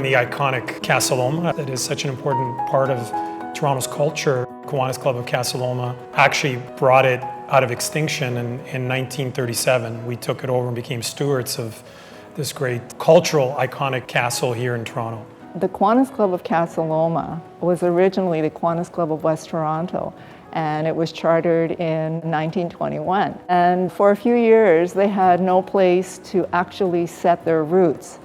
the iconic Casa Loma. That is such an important part of Toronto's culture. Kiwanis Club of Casa Loma actually brought it out of extinction in 1937. We took it over and became stewards of this great cultural iconic castle here in Toronto. The Kiwanis Club of Casa Loma was originally the Kiwanis Club of West Toronto, and it was chartered in 1921. And for a few years, they had no place to actually set their roots.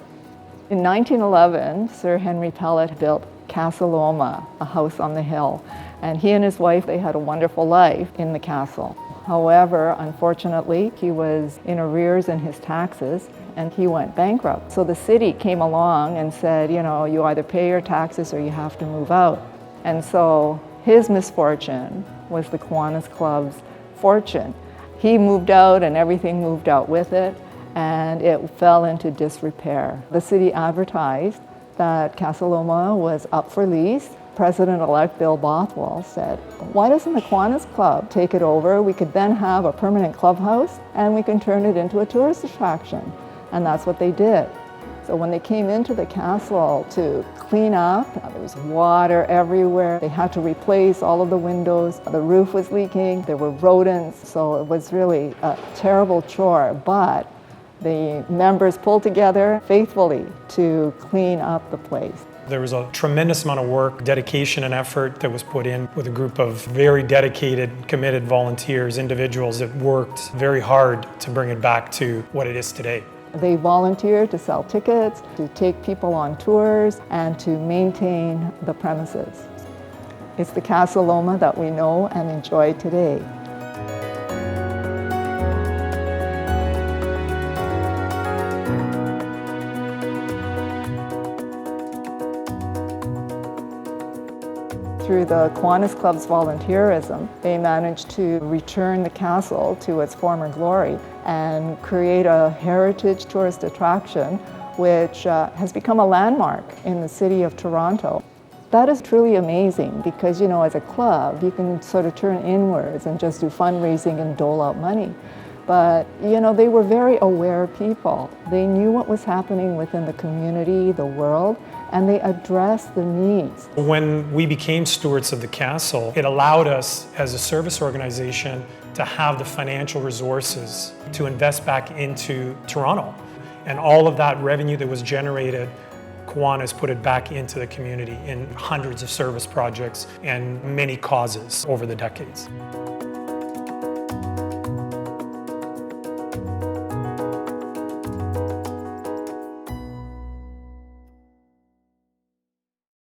In 1911, Sir Henry Pellet built Casa Loma, a house on the hill, and he and his wife, they had a wonderful life in the castle. However, unfortunately, he was in arrears in his taxes and he went bankrupt. So the city came along and said, you know, you either pay your taxes or you have to move out. And so his misfortune was the Kiwanis Club's fortune. He moved out and everything moved out with it, and it fell into disrepair. The city advertised that Casa Loma was up for lease. President-elect Bill Bothwell said, why doesn't the Kiwanis Club take it over? We could then have a permanent clubhouse and we can turn it into a tourist attraction. And that's what they did. So when they came into the castle to clean up, there was water everywhere. They had to replace all of the windows. The roof was leaking. There were rodents. So it was really a terrible chore. But the members pulled together faithfully to clean up the place. There was a tremendous amount of work, dedication, and effort that was put in with a group of very dedicated, committed volunteers, individuals that worked very hard to bring it back to what it is today. They volunteered to sell tickets, to take people on tours, and to maintain the premises. It's the Casa Loma that we know and enjoy today. Through the Kiwanis Club's volunteerism, they managed to return the castle to its former glory and create a heritage tourist attraction which has become a landmark in the city of Toronto. That is truly amazing because, you know, as a club, you can sort of turn inwards and just do fundraising and dole out money. But, you know, they were very aware people. They knew what was happening within the community, the world, and they addressed the needs. When we became stewards of the castle, it allowed us as a service organization to have the financial resources to invest back into Toronto. And all of that revenue that was generated, Kiwanis put it back into the community in hundreds of service projects and many causes over the decades.